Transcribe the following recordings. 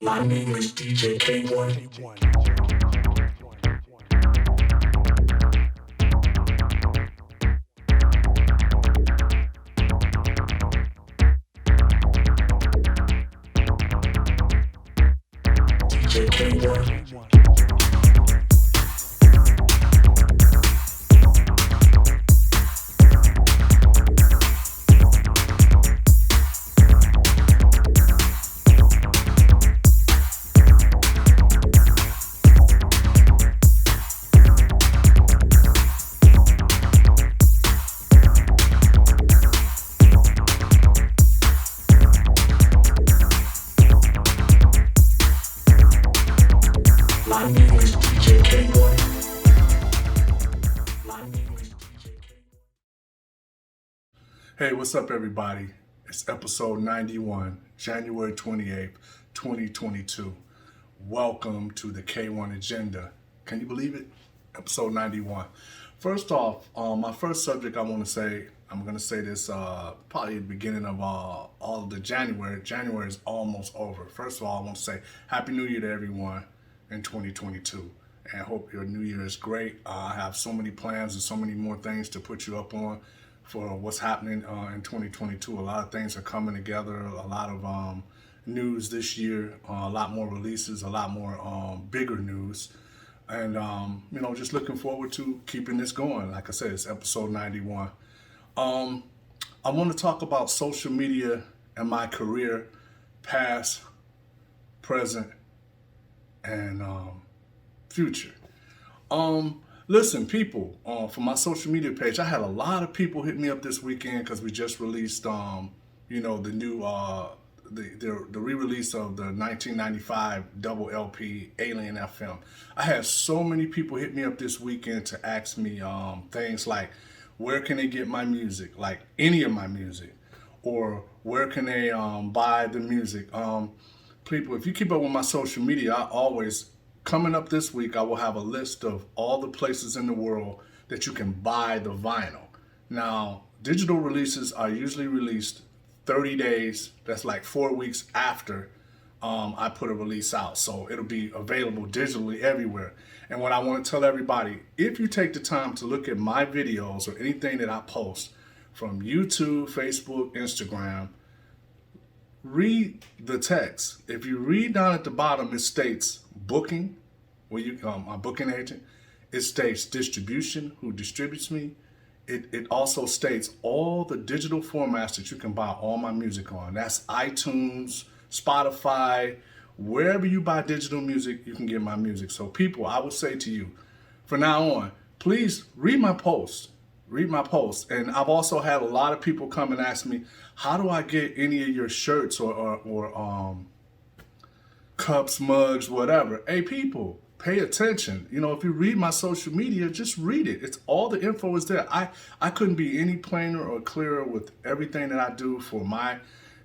My name is DJ K-1. DJ K-1. My name is DJ K-1. My name is DJ K-1. Hey, what's up, everybody? It's episode 91, January 28th, 2022. Welcome to the K-1 Agenda. Can you believe it? Episode 91. First off, my first subject I'm going to say this probably at the beginning of all of the January. January is almost over. First of all, I want to say Happy New Year to everyone in 2022. And I hope your new year is great. I have so many plans and so many more things to put you up on for what's happening in 2022. A lot of things are coming together, a lot of news this year, a lot more releases, a lot more bigger news. And, just looking forward to keeping this going. Like I said, it's episode 91. I want to talk about social media and my career, past, present, and future. Listen, people, for my social media page, I had a lot of people hit me up this weekend because we just released, the new, the re-release of the 1995 double LP Alien FM. I had so many people hit me up this weekend to ask me things like, where can they get my music, like any of my music, or where can they buy the music? People, if you keep up with my social media, coming up this week, I will have a list of all the places in the world that you can buy the vinyl. Now, digital releases are usually released 30 days, that's like 4 weeks after I put a release out. So it'll be available digitally everywhere. And what I want to tell everybody, if you take the time to look at my videos or anything that I post from YouTube, Facebook, Instagram, read the text. If you read down at the bottom, it states booking, where you my booking agent. It states distribution, who distributes me. It also states all the digital formats that you can buy all my music on. That's iTunes, Spotify, wherever you buy digital music, you can get my music. So people, I would say to you, from now on, please read my posts. Read my posts. And I've also had a lot of people come and ask me, how do I get any of your shirts or cups, mugs, whatever? Hey, people, pay attention. If you read my social media, just read it. It's all the info is there. I couldn't be any plainer or clearer with everything that I do for my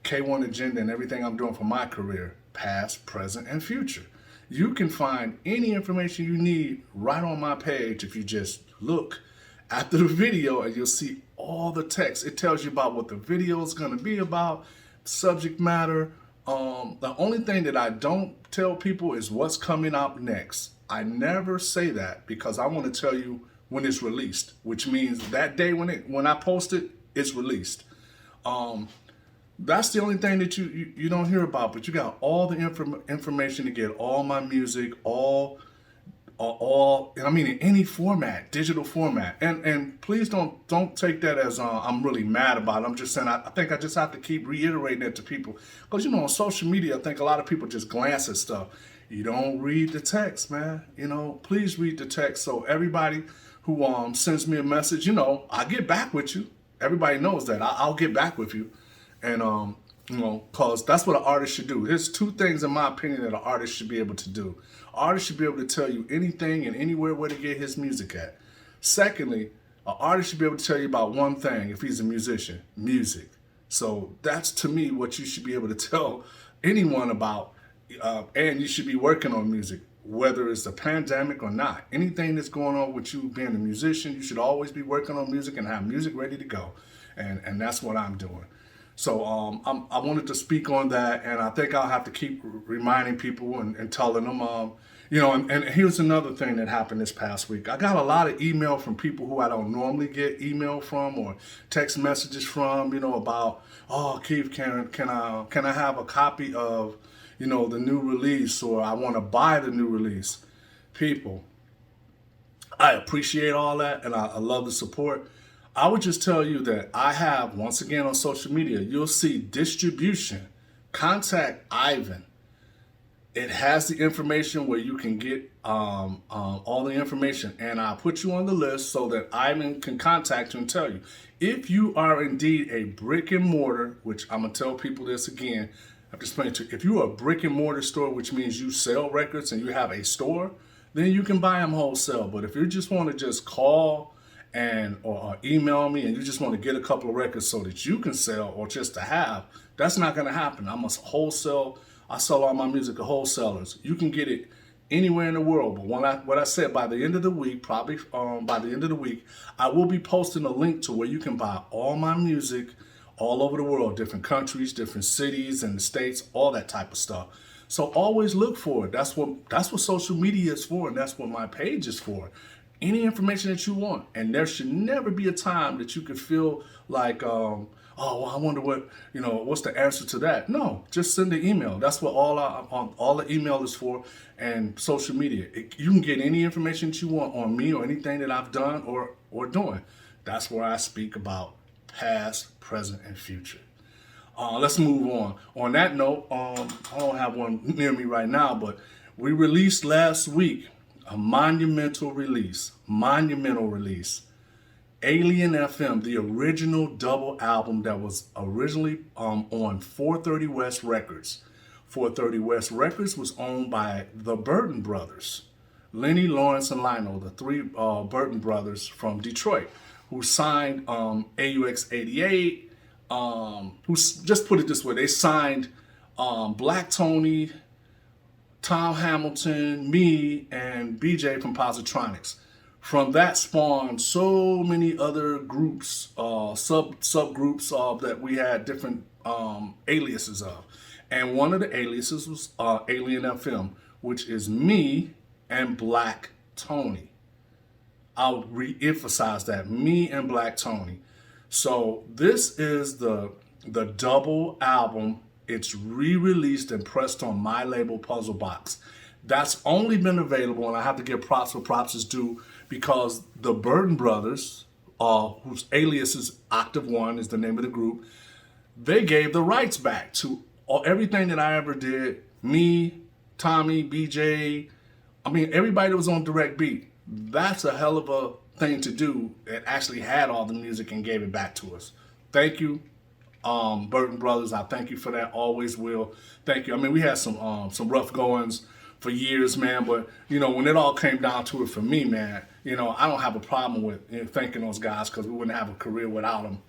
K1 agenda and everything I'm doing for my career, past, present, and future. You can find any information you need right on my page if you just look after the video, and you'll see all the text. It tells you about what the video is going to be about, subject matter. The only thing that I don't tell people is what's coming up next. I never say that because I want to tell you when it's released, which means that day when I post it, it's released. That's the only thing that you don't hear about, but you got all the information to get all my music, in any format, digital format. And please don't take that as I'm really mad about it. I'm just saying, I think I just have to keep reiterating it to people. Because, on social media, I think a lot of people just glance at stuff. You don't read the text, man. Please read the text. So everybody who sends me a message, I get back with you. Everybody knows that. I'll get back with you. And, because that's what an artist should do. There's two things, in my opinion, that an artist should be able to do. An artist should be able to tell you anything and anywhere where to get his music at. Secondly, an artist should be able to tell you about one thing, if he's a musician, music. So that's, to me, what you should be able to tell anyone about, and you should be working on music, whether it's a pandemic or not. Anything that's going on with you being a musician, you should always be working on music and have music ready to go. And that's what I'm doing. So I wanted to speak on that, and I think I'll have to keep reminding people and telling them, and here's another thing that happened this past week. I got a lot of email from people who I don't normally get email from or text messages from, about, oh, Keith, can I have a copy of, the new release, or I want to buy the new release. People, I appreciate all that, and I love the support. I would just tell you that I have, once again on social media, you'll see distribution. Contact Ivan. It has the information where you can get all the information, and I'll put you on the list so that Ivan can contact you and tell you. If you are indeed a brick and mortar, which I'm going to tell people this again, I have to explain to you. If you're a brick and mortar store, which means you sell records and you have a store, then you can buy them wholesale. But if you just want to just call or email me and you just want to get a couple of records so that you can sell or just to have, that's not going to happen. I'm a wholesale. I sell all my music to wholesalers. You can get it anywhere in the world. But what I said, by the end of the week, probably by the end of the week, I will be posting a link to where you can buy all my music all over the world, different countries, different cities and the states, all that type of stuff. So always look for it. That's what social media is for, and that's what my page is for. Any information that you want, and there should never be a time that you could feel like, oh, well, I wonder what's the answer to that. No, just send the email. That's what all the email is for, and social media. You can get any information that you want on me or anything that I've done or doing. That's where I speak about past, present, and future. Let's move on. On that note, I don't have one near me right now, but we released last week a monumental release. Alien FM, the original double album that was originally on 430 West Records. 430 West Records was owned by the Burton brothers, Lenny, Lawrence, and Lionel, the three Burton brothers from Detroit, who signed AUX 88, just put it this way, they signed BlakTony, Tom Hamilton, me, and BJ from Positronics. From that spawned so many other groups, subgroups that we had different aliases of. And one of the aliases was Alien FM, which is me and BlakTony. I'll re-emphasize that, me and BlakTony. So this is the double album. It's re-released and pressed on my label, Puzzlebox. That's only been available, and I have to give props where props is due, because the Burton brothers, whose alias is Octave One, is the name of the group, they gave the rights back to everything that I ever did. Me, Tommy, BJ, everybody that was on Direct Beat. That's a hell of a thing to do. It actually had all the music and gave it back to us. Thank you, Burton brothers. I thank you for that. Always will. Thank you. We had some rough goings for years, man. But when it all came down to it for me, man, I don't have a problem with thanking those guys, because we wouldn't have a career without them.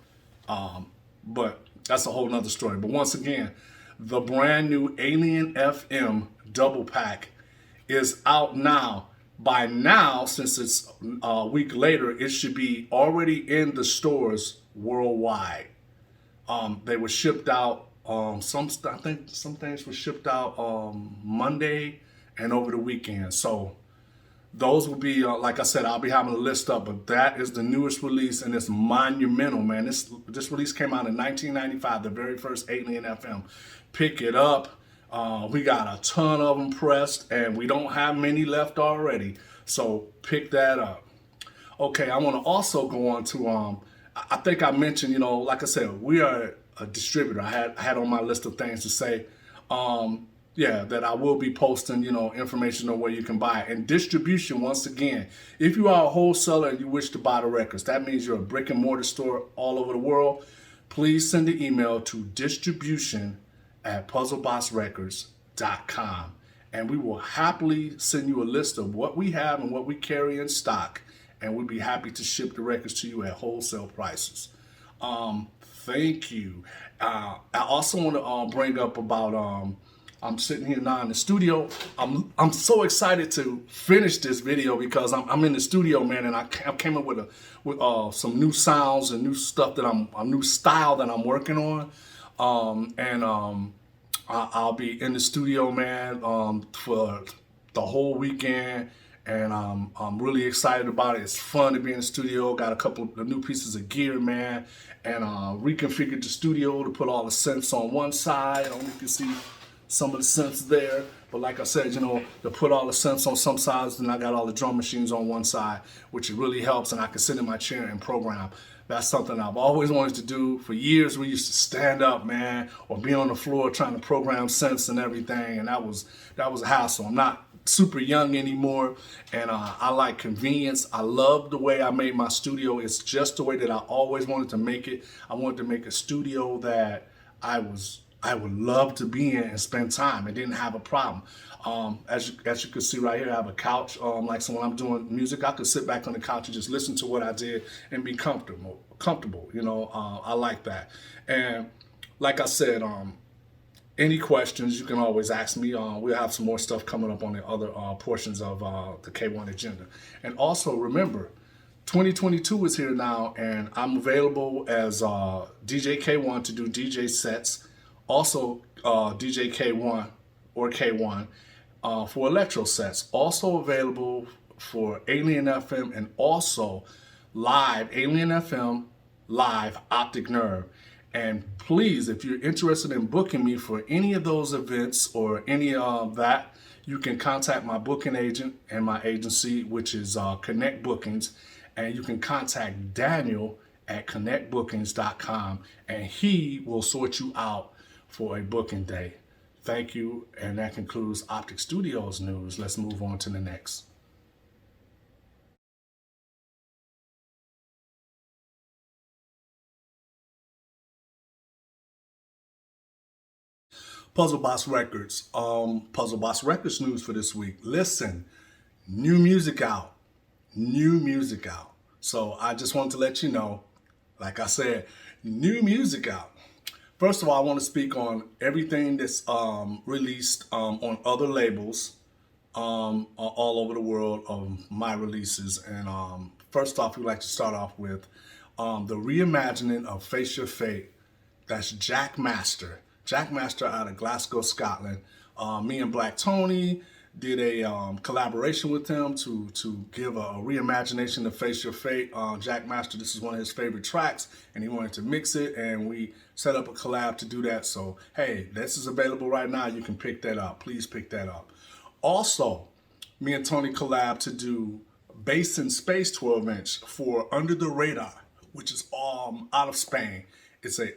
But that's a whole nother story. But once again, the brand new Alien FM double pack is out now. By now, since it's a week later, it should be already in the stores worldwide. They were shipped out. I think some things were shipped out Monday and over the weekend. So those will be, like I said, I'll be having a list up. But that is the newest release, and it's monumental, man. This release came out in 1995, the very first Alien FM. Pick it up. We got a ton of them pressed, and we don't have many left already. So pick that up. Okay, I want to also go on to, I think I mentioned, like I said, we are a distributor. I had on my list of things to say, that I will be posting, information on where you can buy it. And distribution, once again, if you are a wholesaler and you wish to buy the records, that means you're a brick and mortar store all over the world, please send an email to distribution@puzzleboxrecords.com, and we will happily send you a list of what we have and what we carry in stock, and we'd be happy to ship the records to you at wholesale prices. Thank you. I also want to bring up about I'm sitting here now in the studio. I'm so excited to finish this video, because I'm in the studio, man, and I came up with some new sounds and new stuff a new style that I'm working on. I'll be in the studio, man, for the whole weekend, and I'm really excited about it. It's fun to be in the studio. Got a couple of new pieces of gear, man, and reconfigured the studio to put all the synths on one side. I don't know if you can see some of the synths there, but like I said, you know, to put all the synths on some sides, and I got all the drum machines on one side, which it really helps, and I can sit in my chair and program. That's something I've always wanted to do. For years, we used to stand up, man, or be on the floor trying to program synths and everything, and that was a hassle. I'm not super young anymore, and I like convenience. I love the way I made my studio. It's just the way that I always wanted to make it. I wanted to make a studio that I would love to be in and spend time. I didn't have a problem. As you can see right here, I have a couch. So when I'm doing music, I could sit back on the couch and just listen to what I did and be comfortable. You know, I like that. And like I said, any questions you can always ask me. We'll have some more stuff coming up on the other portions of the K-1 agenda. And also remember, 2022 is here now, and I'm available as DJ K-1 to do DJ sets. Also, DJ K-1 or K-1 for Electro sets. Also available for Alien FM and also live Alien FM, live Optic Nerve. And please, if you're interested in booking me for any of those events or any of that, you can contact my booking agent and my agency, which is Connect Bookings. And you can contact Daniel at connectbookings.com, and he will sort you out for a booking day. Thank you, and that concludes Optic Studios news. Let's move on to the next. Puzzlebox Records. Puzzlebox Records news for this week. Listen, new music out. New music out. So I just wanted to let you know, like I said, new music out. First of all, I want to speak on everything that's released on other labels all over the world of my releases. And first off, we'd like to start off with the reimagining of Face Your Fate. That's Jackmaster. Jackmaster out of Glasgow, Scotland. Me and BlakTony did a collaboration with him to give a reimagination of Face Your Fate. Jackmaster, this is one of his favorite tracks, and he wanted to mix it, and we set up a collab to do that. So, hey, this is available right now. You can pick that up. Please pick that up. Also, me and Tony collab to do Bass in Space 12-inch for Under the Radar, which is out of Spain. It's a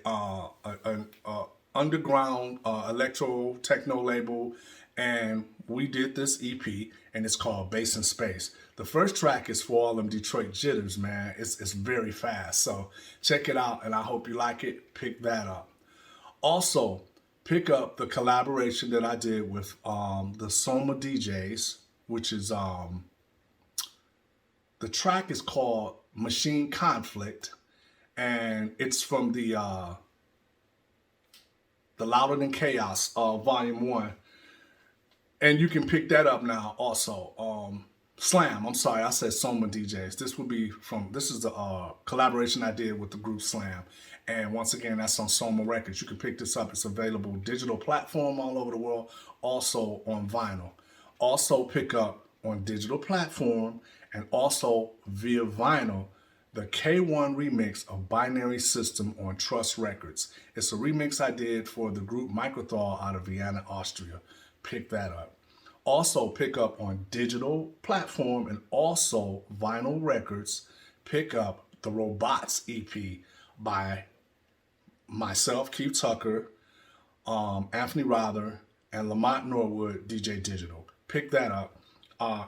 underground electro techno label, and we did this EP, and it's called Bass in Space. The first track is for all them Detroit jitters, man. It's very fast, so check it out, and I hope you like it. Pick that up. Also, pick up the collaboration that I did with the Soma DJs, which is the track is called Machine Conflict, and it's from the Louder Than Chaos Volume 1. And you can pick that up now also. Slam, I'm sorry, I said Soma DJs. This is the collaboration I did with the group Slam. And once again, that's on Soma Records. You can pick this up. It's available digital platform all over the world, also on vinyl. Also pick up on digital platform and also via vinyl the K-1 remix of Binary System on Trust Records. It's a remix I did for the group Microthol out of Vienna, Austria. Pick that up. Also pick up on digital platform and also vinyl records. Pick up the Robots EP by myself, Keith Tucker, Anthony Rother, and Lamont Norwood, DJ Digital. Pick that up.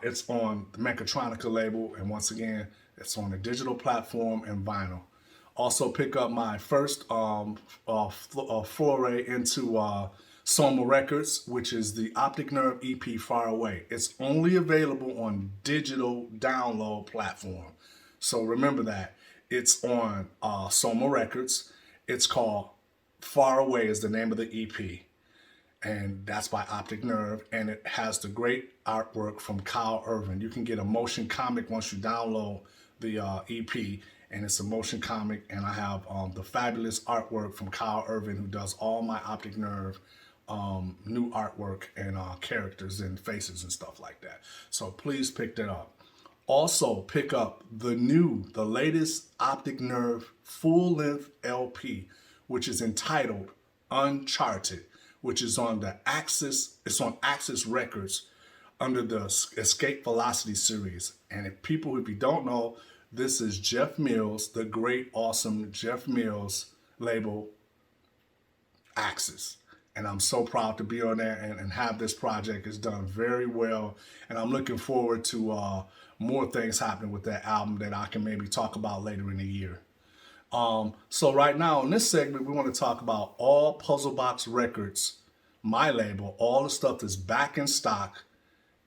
It's on the Mechatronica label, and once again, it's on a digital platform and vinyl. Also pick up my first foray into Soma Records, which is the Optic Nerve EP Far Away. It's only available on digital download platform. So remember that. It's on Soma Records. It's called Far Away is the name of the EP. And that's by Optic Nerve, and it has the great artwork from Kyle Irvin. You can get a motion comic once you download the EP, and it's a motion comic, and I have the fabulous artwork from Kyle Irvin, who does all my Optic Nerve new artwork and characters and faces and stuff like that. So please pick that up. Also pick up the latest Optic Nerve full-length LP, which is entitled Uncharted, which is on the Axis. It's on Axis Records under the Escape Velocity series. And if you don't know, this is Jeff Mills, the great, awesome Jeff Mills label, Axis. And I'm so proud to be on there and have this project. It's done very well. And I'm looking forward to more things happening with that album that I can maybe talk about later in the year. So right now in this segment, we want to talk about all Puzzlebox Records, my label, all the stuff that's back in stock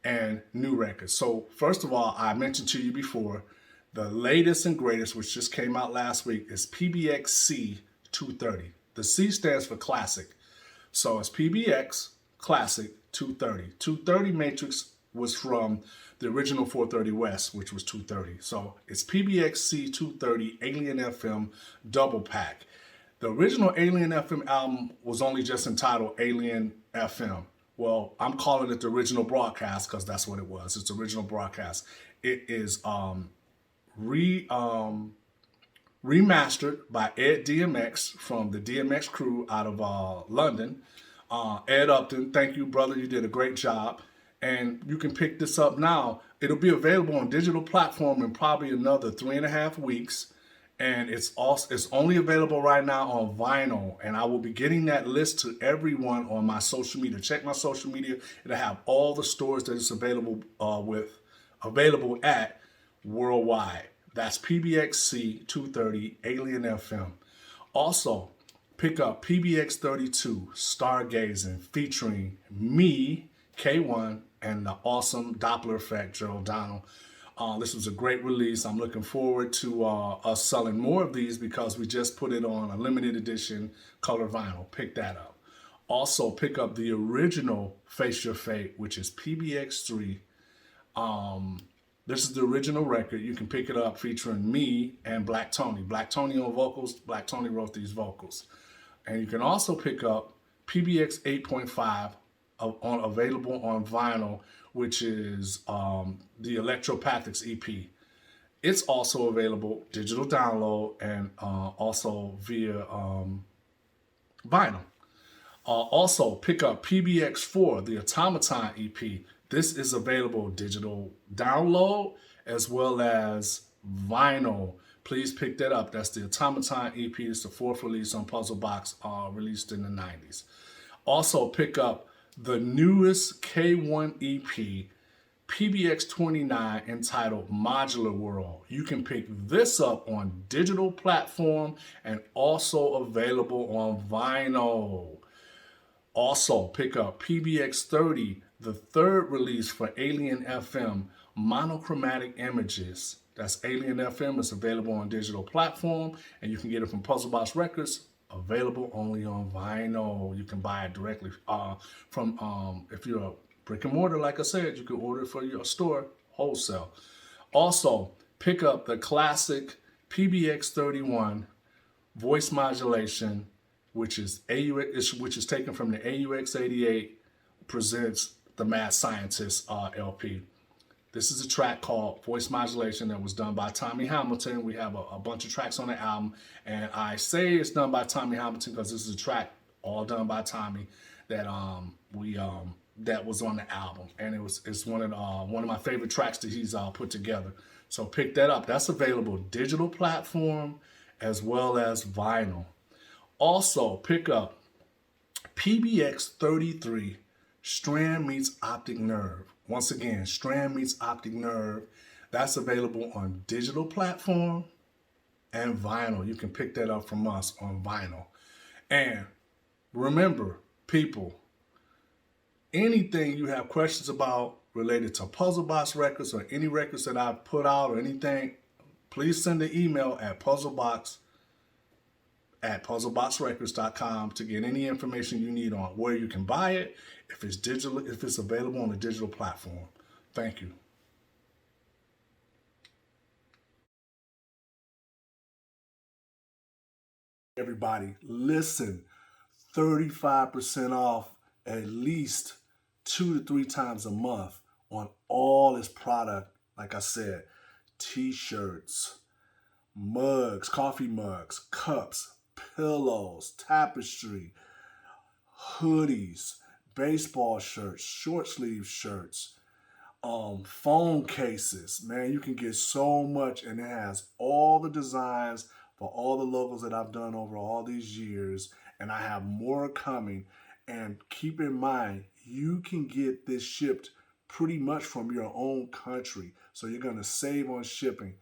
and new records. So first of all, I mentioned to you before, the latest and greatest, which just came out last week, is PBXC-230. The C stands for classic. So it's PBX Classic 230. 230 Matrix was from the original 430 West, which was 230. So it's PBXC 230 Alien FM double pack. The original Alien FM album was only just entitled Alien FM. Well, I'm calling it the original broadcast because that's what it was. It's the original broadcast. It is remastered by Ed DMX from the DMX crew out of London. Ed Upton, thank you, brother. You did a great job. And you can pick this up now. It'll be available on digital platform in probably another 3.5 weeks. And it's only available right now on vinyl. And I will be getting that list to everyone on my social media. Check my social media. It'll have all the stores that it's available at worldwide. That's PBXC 230 Alien FM. Also, pick up PBX 32 Stargazing featuring me, K-1, and the awesome Doppler effect, Gerald Donald. This was a great release. I'm looking forward to us selling more of these because we just put it on a limited edition color vinyl. Pick that up. Also, pick up the original Face Your Fate, which is PBX3. This is the original record. You can pick it up featuring me and BlakTony. BlakTony on vocals. BlakTony wrote these vocals. And you can also pick up PBX 8.5 available on vinyl, which is the Electropathics EP. It's also available digital download and also via vinyl. Also pick up PBX4, the Automaton EP. This is available digital download as well as vinyl. Please pick that up. That's the Automaton EP. It's the 4th release on Puzzlebox, released in the 90s. Also pick up the newest K-1 EP, PBX29, entitled Modular World. You can pick this up on digital platform and also available on vinyl. Also pick up PBX30, the 3rd release for Alien FM, Monochromatic Images. That's Alien FM. It's available on digital platform, and you can get it from Puzzlebox Records. Available only on vinyl. You can buy it directly from, if you're a brick and mortar, like I said, you can order it for your store, wholesale. Also, pick up the classic PBX31 voice modulation, which is taken from the AUX88 presents the Mad Scientist LP. This is a track called Voice Modulation that was done by Tommy Hamilton. We have a bunch of tracks on the album, and I say it's done by Tommy Hamilton because this is a track all done by Tommy that that was on the album, and it's one of my favorite tracks that he's put together. So pick that up. That's available digital platform as well as vinyl. Also pick up PBX 33 Strand meets Optic Nerve. Once again, Strand meets Optic Nerve. That's available on digital platform and vinyl. You can pick that up from us on vinyl. And remember, people, anything you have questions about related to Puzzlebox Records or any records that I've put out or anything, please send an email at puzzleboxrecords.com to get any information you need on where you can buy it, if it's digital, if it's available on a digital platform. Thank you. Everybody, listen, 35% off at least 2 to 3 times a month on all this product. Like I said, t-shirts, mugs, coffee mugs, cups, pillows, tapestry, hoodies, baseball shirts, short sleeve shirts, phone cases. Man, you can get so much, and it has all the designs for all the logos that I've done over all these years, and I have more coming. And keep in mind, you can get this shipped pretty much from your own country, so you're going to save on shipping.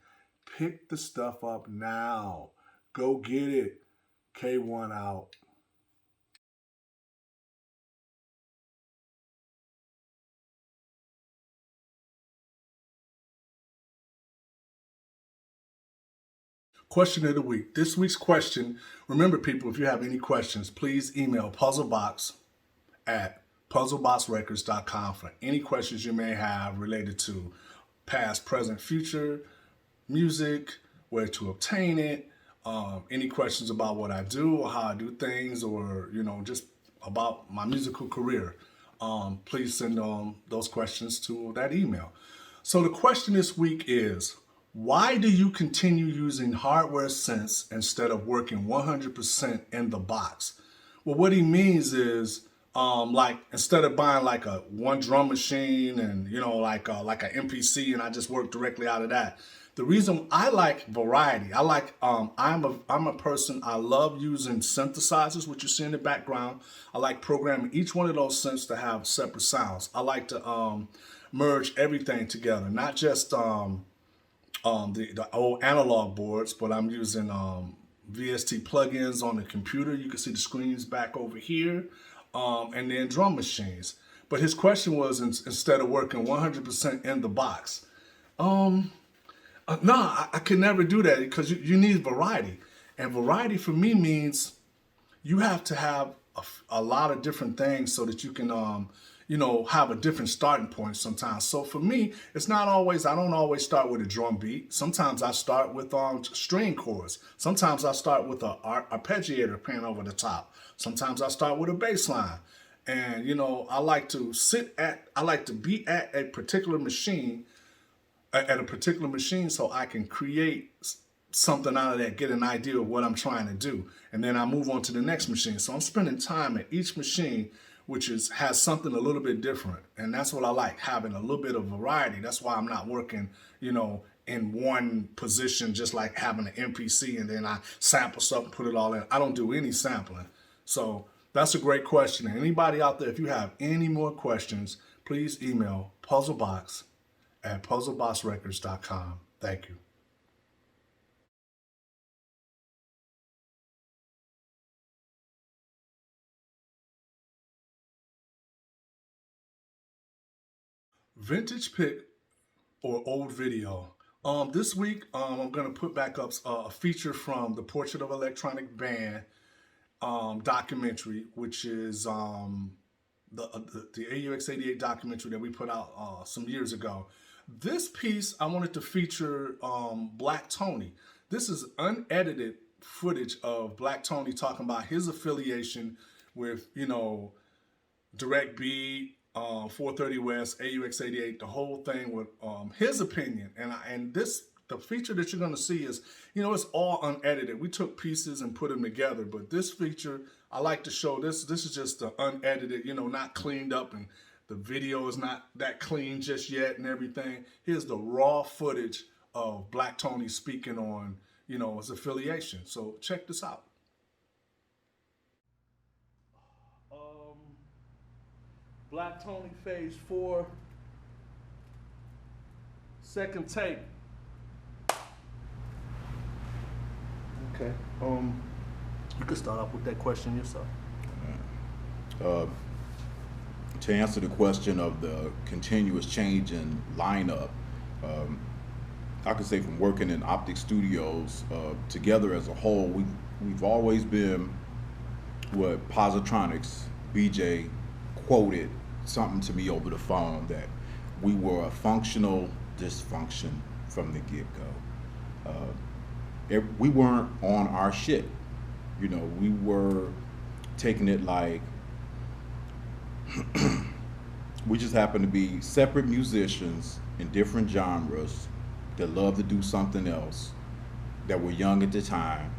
Pick the stuff up now. Go get it. K-1 out. Question of the week. This week's question, remember people, if you have any questions, please email puzzlebox@puzzleboxrecords.com for any questions you may have related to past, present, future, music, where to obtain it, any questions about what I do or how I do things, or, just about my musical career. Please send those questions to that email. So the question this week is, why do you continue using hardware synths instead of working 100% in the box? Well, what he means is, like, instead of buying like a one drum machine and, like an MPC, and I just work directly out of that. The reason I like variety, I'm a person, I love using synthesizers, which you see in the background. I like programming each one of those synths to have separate sounds. I like to merge everything together, not just the old analog boards, but I'm using VST plugins on the computer. You can see the screens back over here, and then drum machines. But his question was, instead of working 100% in the box, no, I could never do that, because you need variety. And variety for me means you have to have a lot of different things so that you can, have a different starting point sometimes. So for me, it's not always, I don't always start with a drum beat. Sometimes I start with string chords. Sometimes I start with an arpeggiator playing over the top. Sometimes I start with a bass line. And, I like to be at a particular machine, so I can create something out of that, get an idea of what I'm trying to do. And then I move on to the next machine. So I'm spending time at each machine, which has something a little bit different. And that's what I like, having a little bit of variety. That's why I'm not working, in one position, just like having an MPC and then I sample stuff and put it all in. I don't do any sampling. So that's a great question. And anybody out there, if you have any more questions, please email puzzlebox@puzzleboxrecords.com. Thank you. Vintage pick or old video. This week, I'm going to put back up a feature from the Portrait of Electronic Band documentary, which is the AUX88 documentary that we put out some years ago. This piece, I wanted to feature BlakTony. This is unedited footage of BlakTony talking about his affiliation with, Direct Beat, 430 West, AUX88, the whole thing with his opinion. And the feature that you're going to see is, it's all unedited. We took pieces and put them together, but this feature, I like to show this. This is just the unedited, not cleaned up, and the video is not that clean just yet and everything. Here's the raw footage of BlakTony speaking on, his affiliation. So check this out. BlakTony Phase 4, second tape. Okay. You could start off with that question yourself. To answer the question of the continuous change in lineup, I could say from working in Optic Studios together as a whole, we've always been what Positronics BJ quoted something to me over the phone, that we were a functional dysfunction from the get-go. We weren't on our shit. You know, we were taking it like we just happened to be separate musicians in different genres that love to do something else, that were young at the time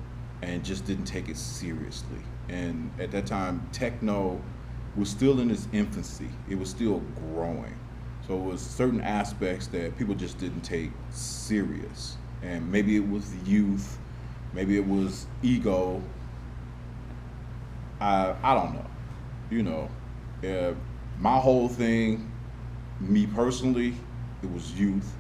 and just didn't take it seriously. And at that time, techno was still in its infancy. It was still growing. So it was certain aspects that people just didn't take serious. And maybe it was the youth, maybe it was ego. I don't know. You know, my whole thing, me personally, it was youth.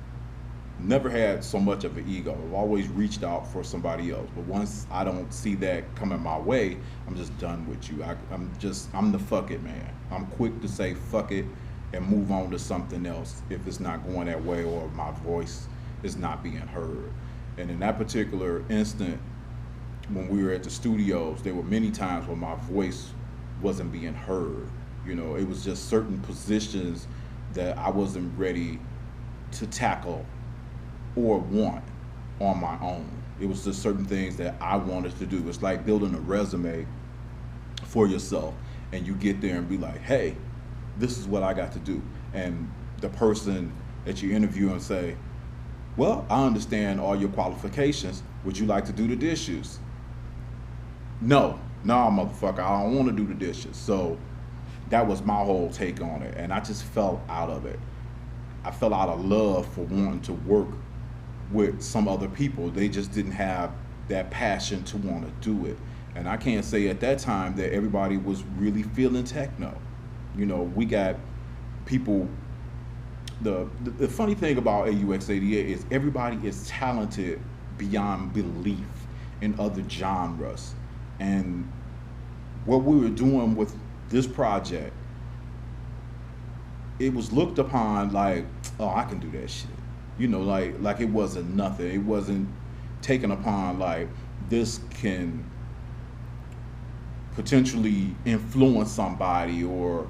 Never had so much of an ego. I've always reached out for somebody else. But once I don't see that coming my way, I'm just done with you. I'm the fuck it man. I'm quick to say fuck it and move on to something else if it's not going that way or my voice is not being heard. And in that particular instant, when we were at the studios, there were many times when my voice wasn't being heard. You know, it was just certain positions that I wasn't ready to tackle or want on my own. It was just certain things that I wanted to do. It's like building a resume for yourself, and you get there and be like, hey, this is what I got to do. And the person that you interview and say, well, I understand all your qualifications. Would you like to do the dishes? No, motherfucker, I don't want to do the dishes. So that was my whole take on it. And I just fell out of it. I fell out of love for wanting to work with some other people. They just didn't have that passion to want to do it. And I can't say at that time that everybody was really feeling techno. You know, we got people, the funny thing about AUX88 is everybody is talented beyond belief in other genres. And what we were doing with this project, it was looked upon like, oh, I can do that shit. You know, like it wasn't nothing. It wasn't taken upon like this can potentially influence somebody or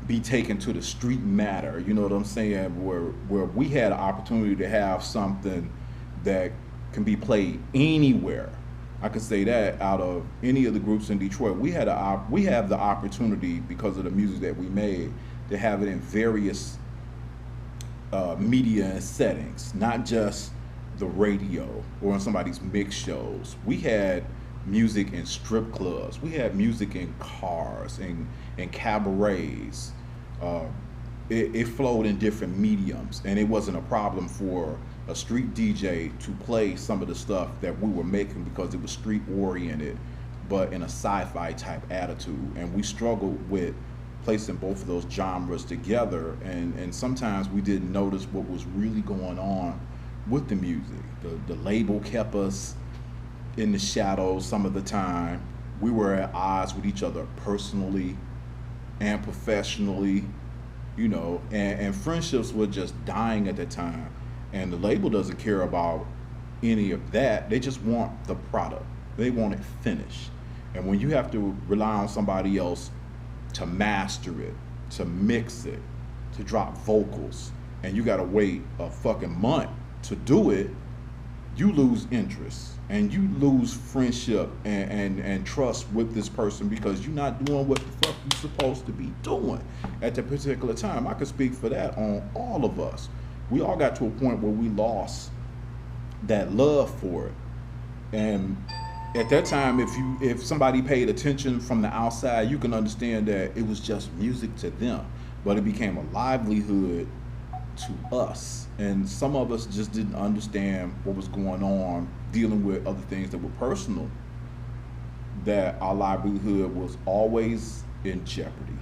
be taken to the street matter. You know what I'm saying? Where we had an opportunity to have something that can be played anywhere. I could say that out of any of the groups in Detroit, we have the opportunity because of the music that we made to have it in various media and settings, not just the radio or on somebody's mix shows. We had music in strip clubs. We had music in cars and cabarets. It flowed in different mediums, and it wasn't a problem for a street DJ to play some of the stuff that we were making because it was street oriented, but in a sci-fi type attitude. And we struggled with placing both of those genres together, and sometimes we didn't notice what was really going on with the music. The label kept us in the shadows some of the time. We were at odds with each other personally and professionally, you know, and friendships were just dying at the time. And the label doesn't care about any of that. They just want the product. They want it finished. And when you have to rely on somebody else to master it, to mix it, to drop vocals, and you gotta wait a fucking month to do it, you lose interest and you lose friendship and trust with this person because you're not doing what the fuck you're supposed to be doing at that particular time. I could speak for that on all of us. We all got to a point where we lost that love for it. And at that time, if somebody paid attention from the outside, you can understand that it was just music to them, but it became a livelihood to us. And some of us just didn't understand what was going on, dealing with other things that were personal, that our livelihood was always in jeopardy.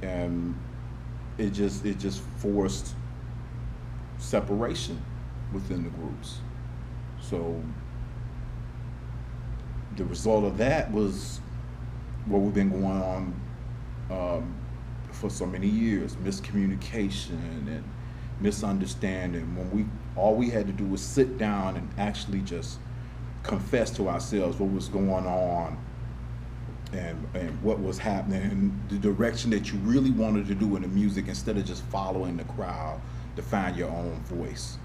And it just forced separation within the groups. So the result of that was what we've been going on for so many years: miscommunication and misunderstanding. When all we had to do was sit down and actually just confess to ourselves what was going on and what was happening and the direction that you really wanted to do in the music, instead of just following the crowd to find your own voice.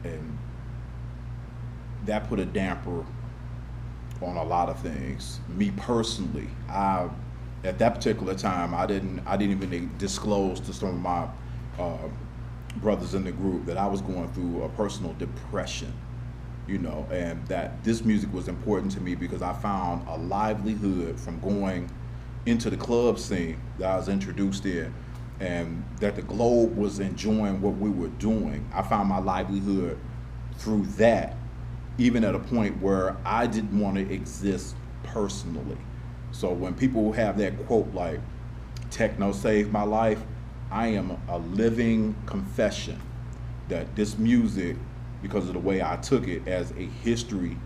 And that put a damper on a lot of things. Me personally, at that particular time, I didn't even disclose to some of my uh, brothers in the group that I was going through a personal depression, and that this music was important to me because I found a livelihood from going into the club scene that I was introduced in, and that the globe was enjoying what we were doing. I found my livelihood through that, even at a point where I didn't want to exist personally. So when people have that quote like, techno saved my life, I am a living confession that this music, because of the way I took it as a history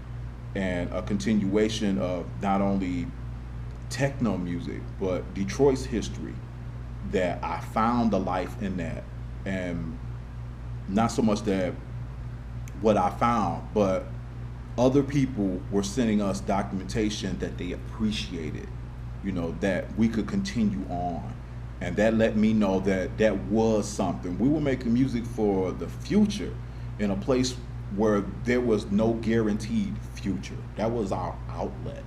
and a continuation of not only techno music, but Detroit's history, that I found the life in that. And not so much that what I found, but other people were sending us documentation that they appreciated, that we could continue on. And that let me know that that was something. We were making music for the future in a place where there was no guaranteed future. That was our outlet.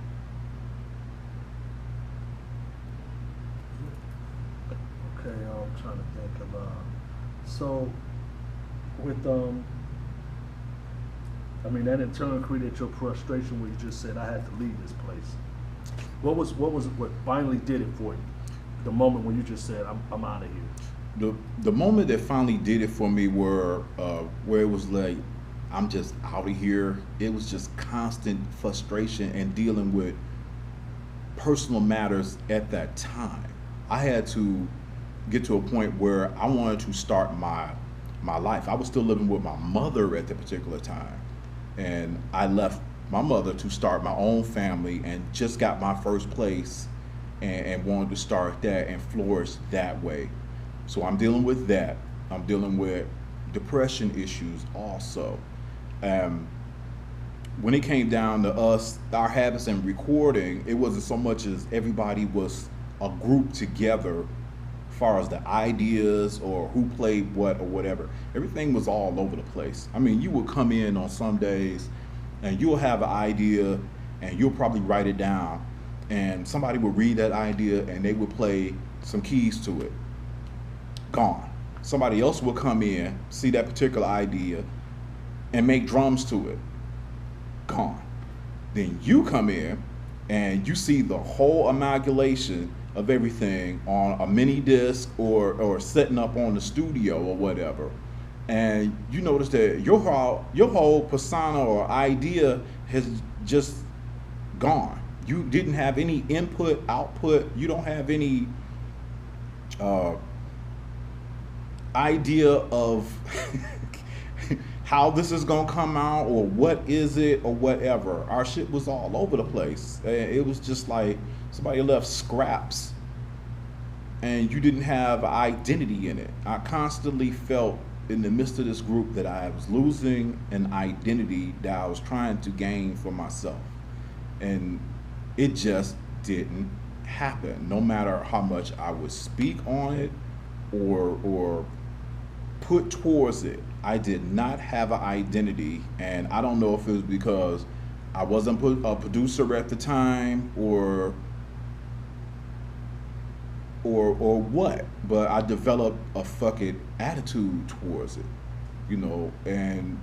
Okay, I'm trying to think of so with that in turn created your frustration where you just said I had to leave this place. What finally did it for you? The moment when you just said I'm out of here. The moment that finally did it for me where it was like I'm just out of here. It was just constant frustration and dealing with personal matters at that time. I had to get to a point where I wanted to start my life. I was still living with my mother at the particular time, and I left my mother to start my own family and just got my first place and wanted to start that and flourish that way. So I'm dealing with that. I'm dealing with depression issues also. When it came down to us, our habits and recording, it wasn't so much as everybody was a group together as far as the ideas or who played what or whatever. Everything was all over the place. I mean, you would come in on some days and you'll have an idea and you'll probably write it down, and somebody would read that idea and they would play some keys to it. Gone. Somebody else will come in, see that particular idea and make drums to it. Gone. Then you come in and you see the whole amalgamation of everything on a mini disc or setting up on the studio or whatever, and you notice that your whole persona or idea has just gone. You didn't have any input, output. You don't have any idea of how this is gonna come out or what is it or whatever. Our shit was all over the place. It was just like somebody left scraps and you didn't have identity in it. I constantly felt in the midst of this group that I was losing an identity that I was trying to gain for myself. And it just didn't happen. No matter how much I would speak on it or put towards it, I did not have an identity. And I don't know if it was because I wasn't a producer at the time or what, but I developed a fucking attitude towards it, and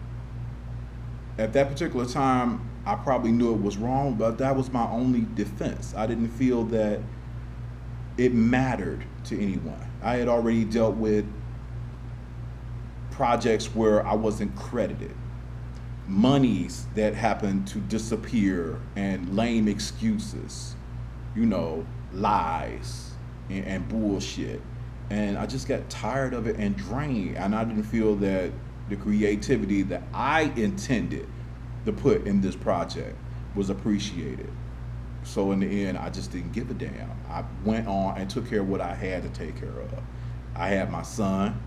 at that particular time, I probably knew it was wrong, but that was my only defense. I didn't feel that it mattered to anyone. I had already dealt with projects where I wasn't credited, monies that happened to disappear, and lame excuses, lies and bullshit. And I just got tired of it and drained, and I didn't feel that the creativity that I intended to put in this project was appreciated. So in the end, I just didn't give a damn. I went on and took care of what I had to take care of. I had my son,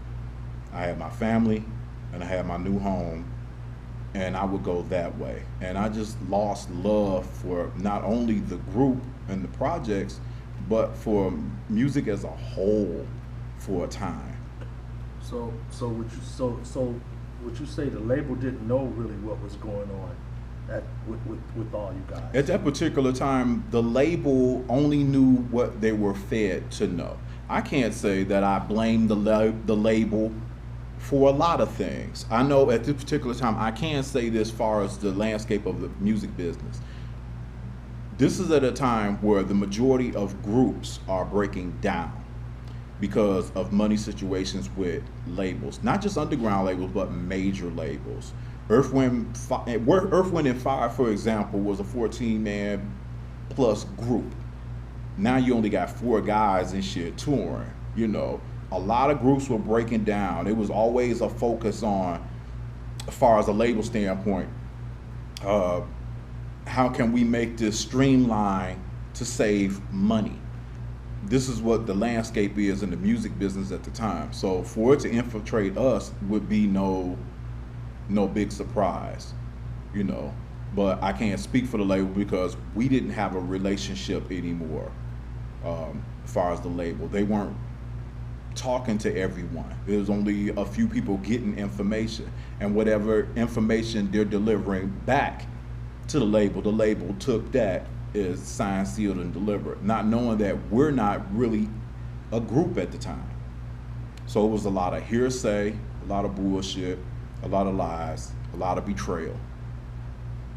I had my family, and I had my new home, and I would go that way. And I just lost love for not only the group and the projects, but for music as a whole for a time. So would you say the label didn't know really what was going on with all you guys? At that particular time, the label only knew what they were fed to know. I can't say that I blame the label for a lot of things. I know at this particular time, I can say this far as the landscape of the music business. This is at a time where the majority of groups are breaking down because of money situations with labels, not just underground labels, but major labels. Earth, Wind and Fire, for example, was a 14-man plus group. Now you only got 4 guys and shit touring. You know, a lot of groups were breaking down. It was always a focus on, as far as a label standpoint, how can we make this streamline to save money? This is what the landscape is in the music business at the time. So for it to infiltrate us would be no big surprise, you know. But I can't speak for the label because we didn't have a relationship anymore. As far as the label, they weren't talking to everyone. There was only a few people getting information, and whatever information they're delivering back to the label took that as signed, sealed, and delivered, not knowing that we're not really a group at the time. So it was a lot of hearsay, a lot of bullshit, a lot of lies, a lot of betrayal.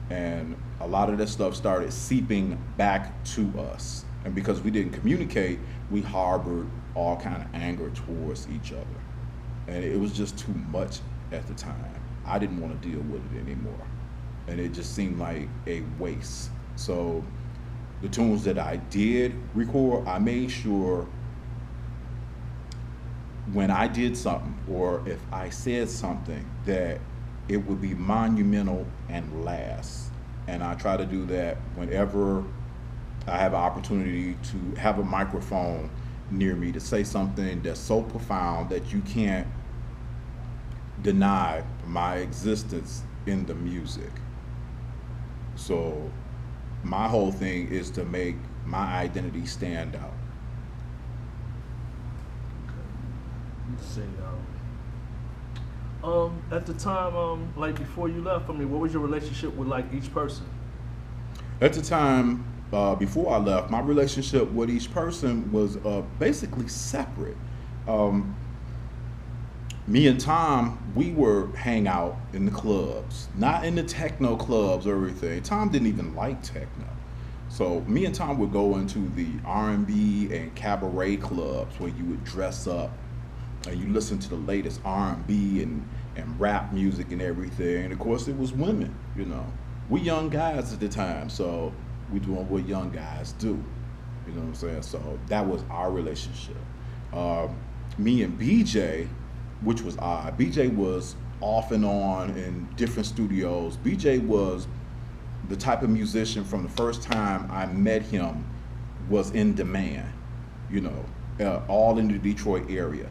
And a lot of this stuff started seeping back to us. And because we didn't communicate, we harbored all kind of anger towards each other. And it was just too much at the time. I didn't want to deal with it anymore. And it just seemed like a waste. So the tunes that I did record, I made sure when I did something, or if I said something, that it would be monumental and last. And I try to do that whenever I have an opportunity to have a microphone near me to say something that's so profound that you can't deny my existence in the music. So my whole thing is to make my identity stand out. Let's see. At the time, like before you left, I mean, what was your relationship with like each person? At the time, before I left, my relationship with each person was basically separate. Me and Tom, we were hang out in the clubs, not in the techno clubs or everything. Tom didn't even like techno. So me and Tom would go into the R&B and cabaret clubs where you would dress up and you listen to the latest R&B and rap music and everything. And of course it was women, you know. We young guys at the time, so we doing what young guys do. You know what I'm saying? So that was our relationship. Me and BJ, which was odd. BJ was off and on in different studios. BJ was the type of musician from the first time I met him was in demand, you know, all in the Detroit area.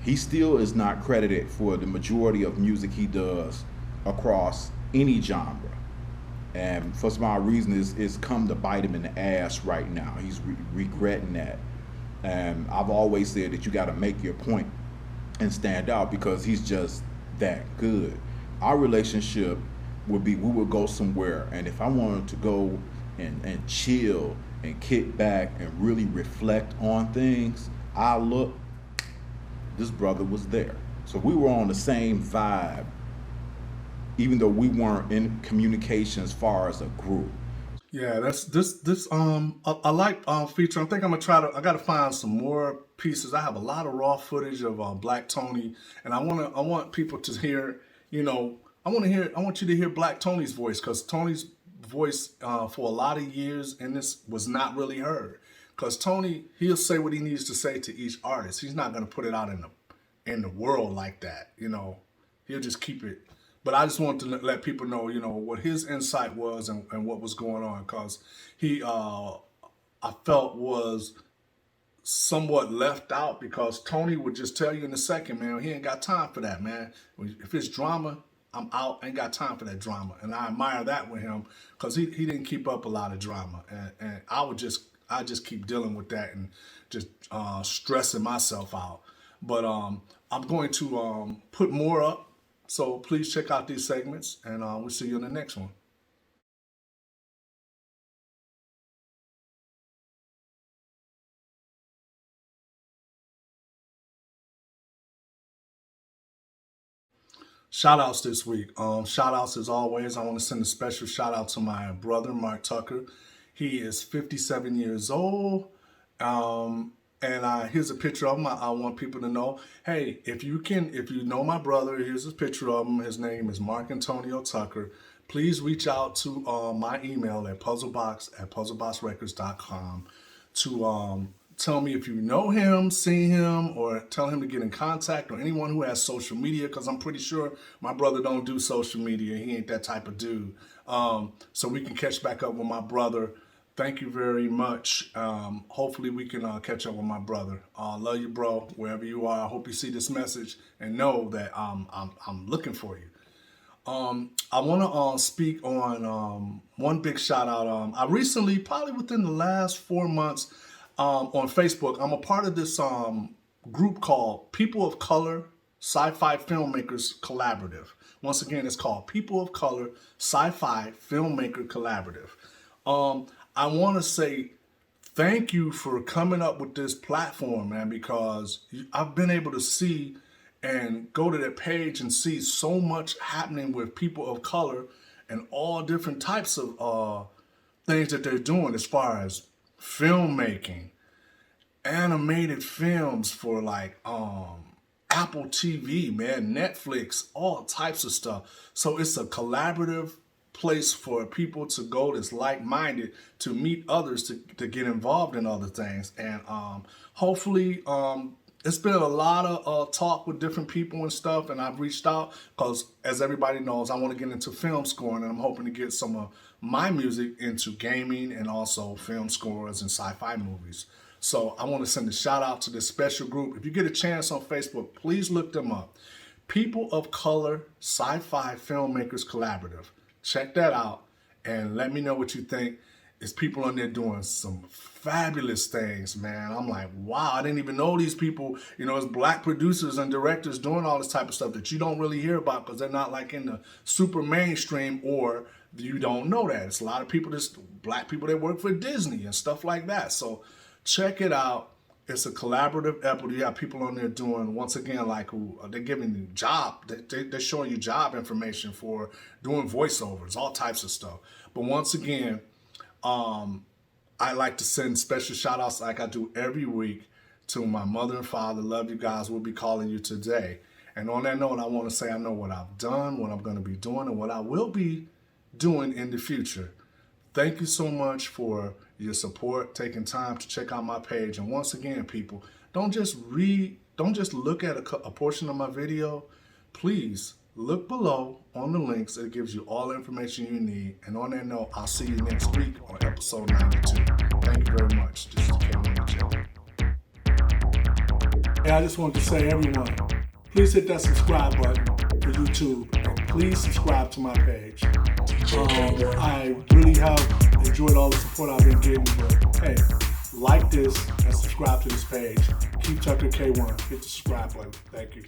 He still is not credited for the majority of music he does across any genre. And for some odd reason, it's come to bite him in the ass right now. He's regretting that. And I've always said that you got to make your point and stand out because he's just that good. Our relationship would be we would go somewhere, and if I wanted to go and chill and kick back and really reflect on things, I look, this brother was there. So we were on the same vibe, even though we weren't in communication as far as a group. Yeah, that's this I like feature. I think I'm gonna I gotta find some more pieces. I have a lot of raw footage of BlakTony, and I want people to hear, you know, I want you to hear BlakTony's voice, because Tony's voice for a lot of years in this was not really heard. Because Tony, he'll say what he needs to say to each artist. He's not gonna put it out in the world like that, you know. He'll just keep it. But I just want to let people know, you know, what his insight was and what was going on, because he, I felt, was somewhat left out, because Tony would just tell you in a second, man, he ain't got time for that, man. If it's drama, I'm out. Ain't got time for that drama. And I admire that with him, because he didn't keep up a lot of drama. And I just keep dealing with that and just stressing myself out. But I'm going to put more up. So please check out these segments, and we'll see you in the next one. Shout outs this week. Shout outs as always. I want to send a special shout out to my brother, Mark Tucker. He is 57 years old. And here's a picture of him. I want people to know, hey, if you know my brother, here's a picture of him. His name is Mark Antonio Tucker. Please reach out to my email at puzzlebox@puzzleboxrecords.com to tell me if you know him, seen him, or tell him to get in contact, or anyone who has social media, because I'm pretty sure my brother don't do social media. He ain't that type of dude. So we can catch back up with my brother. Thank you very much. Hopefully we can catch up with my brother. Love you, bro, wherever you are. I hope you see this message and know that I'm looking for you. I want to speak on one big shout out. I recently, probably within the last 4 months, on Facebook, I'm a part of this group called People of Color Sci-Fi Filmmakers Collaborative. Once again, it's called People of Color Sci-Fi Filmmaker Collaborative. I want to say thank you for coming up with this platform, man, because I've been able to see and go to that page and see so much happening with people of color and all different types of things that they're doing as far as filmmaking, animated films for like Apple TV, man, Netflix, all types of stuff. So it's a collaborative place for people to go that's like-minded to meet others to get involved in other things. And hopefully it's been a lot of talk with different people and stuff, and I've reached out because, as everybody knows, I want to get into film scoring, and I'm hoping to get some of my music into gaming and also film scores and sci-fi movies. So I want to send a shout out to this special group. If you get a chance on Facebook, please look them up. People of Color Sci-Fi Filmmakers Collaborative. Check that out and let me know what you think. There's people on there doing some fabulous things, man. I'm like, wow, I didn't even know these people. You know, it's black producers and directors doing all this type of stuff that you don't really hear about because they're not like in the super mainstream, or you don't know that. It's a lot of people, black people that work for Disney and stuff like that. So check it out. It's a collaborative effort. You have people on there doing, once again, like who they're giving you job. They're showing you job information for doing voiceovers, all types of stuff. But once again, I like to send special shout outs like I do every week to my mother and father. Love you guys. We'll be calling you today. And on that note, I want to say I know what I've done, what I'm going to be doing, and what I will be doing in the future. Thank you so much for your support, taking time to check out my page. And once again, people, don't just look at a portion of my video. Please look below on the links. It gives you all the information you need. And on that note, I'll see you next week on episode 92. Thank you very much. This is K-1 Chapter. Hey, I just wanted to say, everyone, please hit that subscribe button for YouTube. And please subscribe to my page. I really have enjoyed all the support I've been getting, but hey, like this and subscribe to this page. Keep Tucker K1. Hit the subscribe button. Thank you.